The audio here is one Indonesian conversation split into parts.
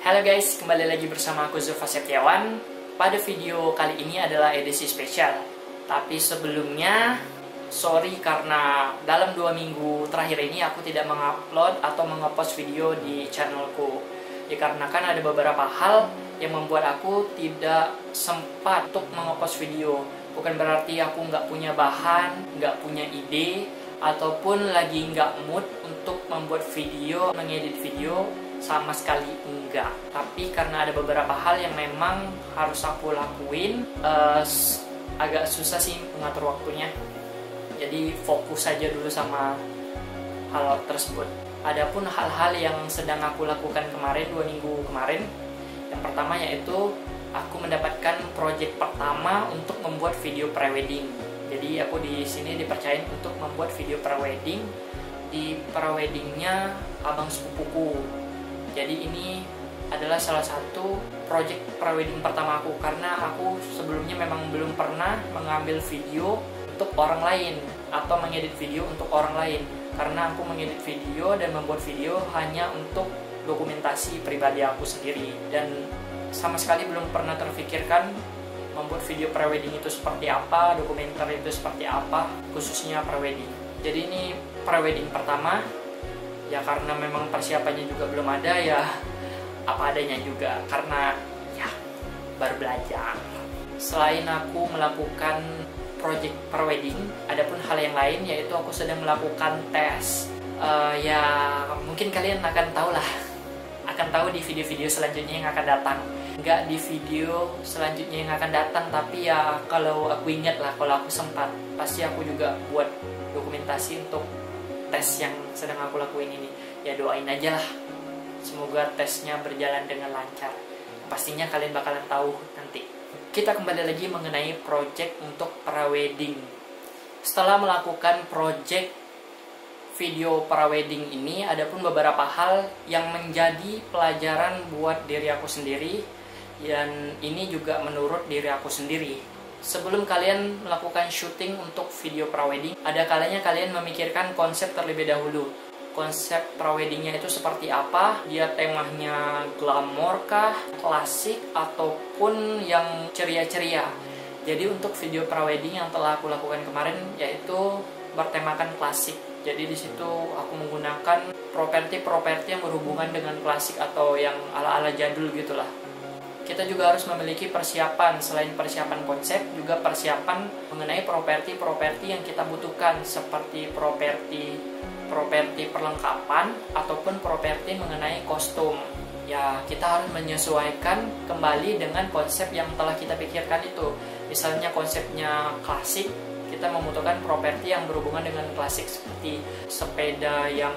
Halo guys, kembali lagi bersama aku Zulfa Setiawan. Pada video kali ini adalah edisi spesial. Tapi sebelumnya, sorry karena dalam 2 minggu terakhir ini aku tidak mengupload atau mengepost video di channelku. Dikarenakan ada beberapa hal yang membuat aku tidak sempat untuk mengepost video. Bukan berarti aku nggak punya bahan, nggak punya ide, ataupun lagi nggak mood untuk membuat video, mengedit video, sama sekali enggak. Tapi karena ada beberapa hal yang memang harus aku lakuin, agak susah sih mengatur waktunya. Jadi fokus saja dulu sama hal tersebut. Adapun hal-hal yang sedang aku lakukan kemarin, 2 minggu kemarin, yang pertama yaitu aku mendapatkan project pertama untuk membuat video prewedding. Jadi aku di sini dipercayain untuk membuat video prewedding di preweddingnya abang sepupuku. Jadi ini adalah salah satu project prewedding pertama aku, karena aku sebelumnya memang belum pernah mengambil video untuk orang lain atau mengedit video untuk orang lain. Karena aku mengedit video dan membuat video hanya untuk dokumentasi pribadi aku sendiri, dan sama sekali belum pernah terfikirkan membuat video prewedding itu seperti apa, dokumenter itu seperti apa, khususnya prewedding. Jadi ini prewedding pertama, ya karena memang persiapannya juga belum ada, ya apa adanya juga, karena ya baru belajar. Selain aku melakukan project prewedding, adapun hal yang lain yaitu aku sedang melakukan tes. Ya mungkin kalian akan tahu di video-video selanjutnya yang akan datang. Nggak di video selanjutnya yang akan datang, tapi ya kalau aku ingat lah, kalau aku sempat, pasti aku juga buat dokumentasi untuk tes yang sedang aku lakuin ini. Ya doain aja lah, semoga tesnya berjalan dengan lancar. Pastinya kalian bakalan tahu nanti. Kita kembali lagi mengenai project untuk prewedding. Setelah melakukan project video prewedding ini, ada pun beberapa hal yang menjadi pelajaran buat diri aku sendiri, dan ini juga menurut diri aku sendiri. Sebelum kalian melakukan syuting untuk video prewedding, ada kalanya kalian memikirkan konsep terlebih dahulu. Konsep preweddingnya itu seperti apa? Dia temanya glamor kah, klasik, ataupun yang ceria-ceria. Jadi untuk video prewedding yang telah aku lakukan kemarin yaitu bertemakan klasik. Jadi di situ aku menggunakan properti-properti yang berhubungan dengan klasik atau yang ala-ala jadul gitulah. Kita juga harus memiliki persiapan, selain persiapan konsep, juga persiapan mengenai properti-properti yang kita butuhkan, seperti properti perlengkapan ataupun properti mengenai kostum. Ya, kita harus menyesuaikan kembali dengan konsep yang telah kita pikirkan itu. Misalnya konsepnya klasik, kita membutuhkan properti yang berhubungan dengan klasik seperti sepeda yang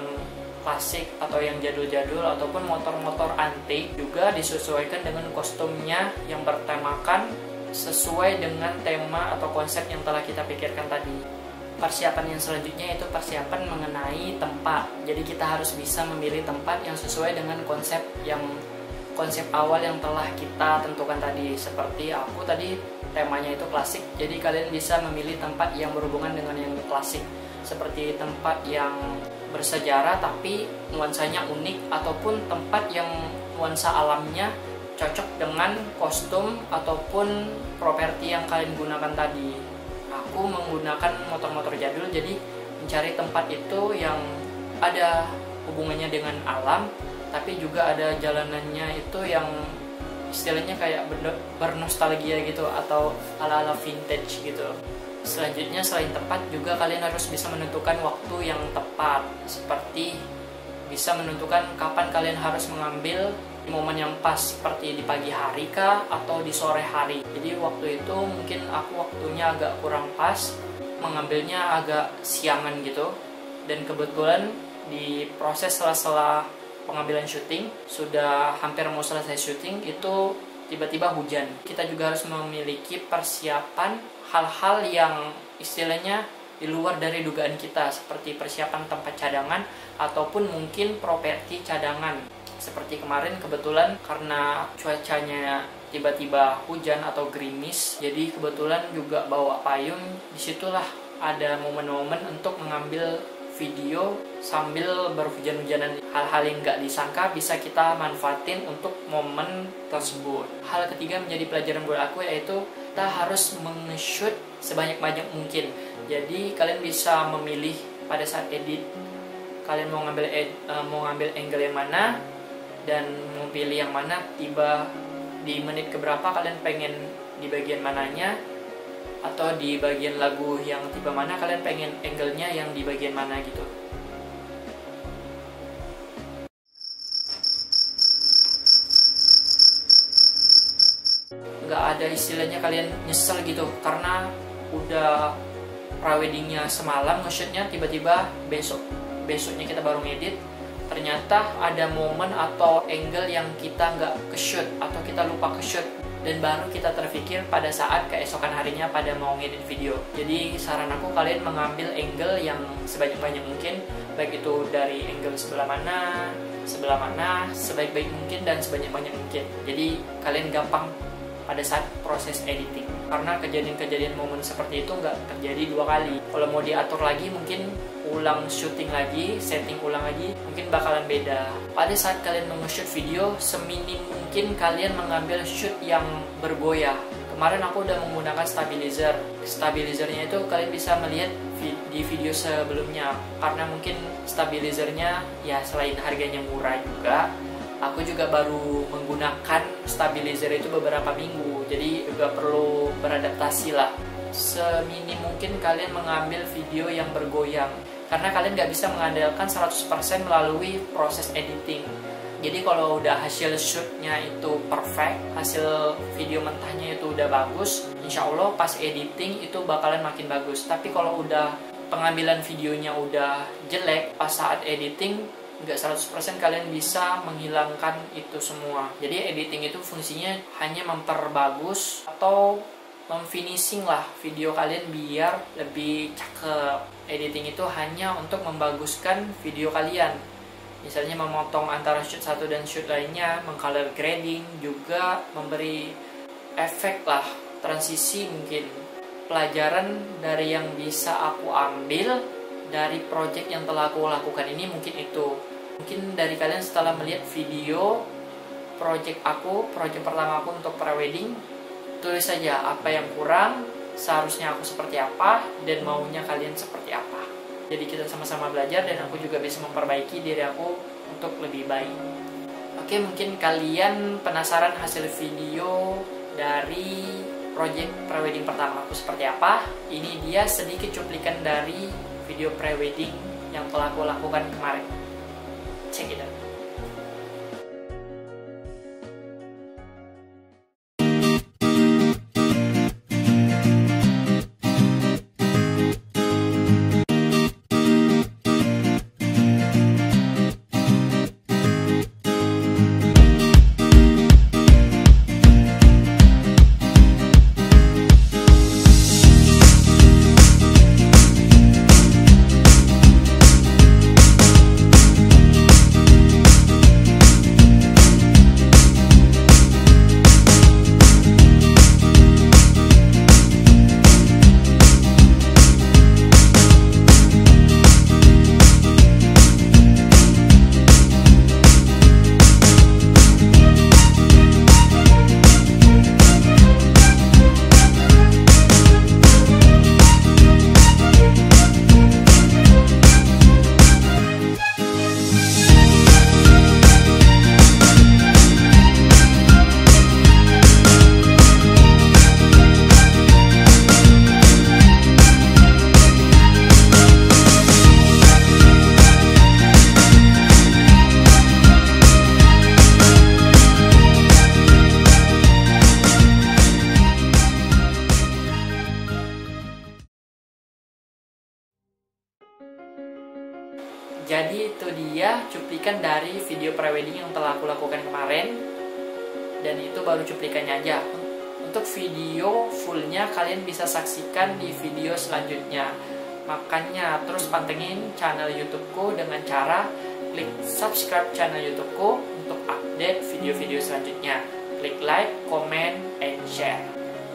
klasik atau yang jadul-jadul, ataupun motor-motor antik, juga disesuaikan dengan kostumnya yang bertemakan sesuai dengan tema atau konsep yang telah kita pikirkan tadi. Persiapan yang selanjutnya itu persiapan mengenai tempat. Jadi kita harus bisa memilih tempat yang sesuai dengan konsep awal yang telah kita tentukan tadi. Seperti aku tadi temanya itu klasik, jadi kalian bisa memilih tempat yang berhubungan dengan yang klasik, seperti tempat yang bersejarah tapi nuansanya unik, ataupun tempat yang nuansa alamnya cocok dengan kostum ataupun properti yang kalian gunakan tadi. Aku menggunakan motor-motor jadul, jadi mencari tempat itu yang ada hubungannya dengan alam, tapi juga ada jalanannya itu yang istilahnya kayak bernostalgia gitu, atau ala-ala vintage gitu. Selanjutnya, selain tempat, juga kalian harus bisa menentukan waktu yang tepat, seperti bisa menentukan kapan kalian harus mengambil di momen yang pas, seperti di pagi hari kah atau di sore hari. Jadi waktu itu mungkin aku waktunya agak kurang pas, mengambilnya agak siangan gitu, dan kebetulan di proses sela-sela pengambilan syuting, sudah hampir mau selesai syuting, itu tiba-tiba hujan. Kita juga harus memiliki persiapan hal-hal yang istilahnya di luar dari dugaan kita, seperti persiapan tempat cadangan ataupun mungkin properti cadangan. Seperti kemarin kebetulan karena cuacanya tiba-tiba hujan atau gerimis, jadi kebetulan juga bawa payung. Disitulah ada momen-momen untuk mengambil video sambil berhujan-hujanan. Hal-hal yang nggak disangka bisa kita manfaatin untuk momen tersebut. Hal ketiga menjadi pelajaran buat aku, yaitu kita harus meng-shoot sebanyak-banyak mungkin. Jadi kalian bisa memilih pada saat edit, kalian mau ngambil angle yang mana dan mau pilih yang mana, tiba di menit keberapa kalian pengen di bagian mananya, atau di bagian lagu yang tiba mana kalian pengen angle-nya yang di bagian mana gitu. Nggak ada istilahnya kalian nyesel gitu karena udah preweddingnya semalam nge-shootnya, tiba-tiba besoknya kita baru ngedit, ternyata ada momen atau angle yang kita nggak ke-shoot atau kita lupa ke-shoot, dan baru kita terpikir pada saat keesokan harinya pada mau ngedit video. Jadi saran aku, kalian mengambil angle yang sebanyak-banyak mungkin, baik itu dari angle sebelah mana, sebaik-baik mungkin dan sebanyak-banyak mungkin. Jadi kalian gampang pada saat proses editing, karena kejadian-kejadian momen seperti itu nggak terjadi 2 kali. Kalau mau diatur lagi, mungkin ulang syuting lagi, setting ulang lagi, mungkin bakalan beda. Pada saat kalian nge-shoot video, seminim mungkin kalian mengambil shoot yang bergoyah. Kemarin aku udah menggunakan stabilizer. Stabilizernya itu kalian bisa melihat di video sebelumnya, karena mungkin stabilizernya ya selain harganya murah juga, aku juga baru menggunakan stabilizer itu beberapa minggu, jadi juga perlu beradaptasi lah. Seminim mungkin kalian mengambil video yang bergoyang, karena kalian nggak bisa mengandalkan 100% melalui proses editing. Jadi kalau udah hasil shootnya itu perfect, hasil video mentahnya itu udah bagus, insya Allah pas editing itu bakalan makin bagus. Tapi kalau udah pengambilan videonya udah jelek, pas saat editing nggak 100% kalian bisa menghilangkan itu semua. Jadi editing itu fungsinya hanya memperbagus atau memfinishing lah video kalian biar lebih cakep. Editing itu hanya untuk membaguskan video kalian, misalnya memotong antara shoot satu dan shoot lainnya, mengcolor grading, juga memberi efek lah, transisi. Mungkin pelajaran dari yang bisa aku ambil dari project yang telah aku lakukan ini mungkin itu. Mungkin dari kalian setelah melihat video project pertama aku untuk prewedding, tulis saja apa yang kurang, seharusnya aku seperti apa, dan maunya kalian seperti apa. Jadi kita sama-sama belajar dan aku juga bisa memperbaiki diri aku untuk lebih baik. Oke, mungkin kalian penasaran hasil video dari project prewedding pertama aku seperti apa. Ini dia sedikit cuplikan dari video prewedding yang telah aku lakukan kemarin. Check it out. Jadi itu dia cuplikan dari video prewedding yang telah aku lakukan kemarin, dan itu baru cuplikannya aja. Untuk video fullnya kalian bisa saksikan di video selanjutnya. Makanya terus pantengin channel YouTubeku dengan cara klik subscribe channel YouTubeku untuk update video-video selanjutnya. Klik like, comment, and share.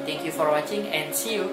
Thank you for watching and see you.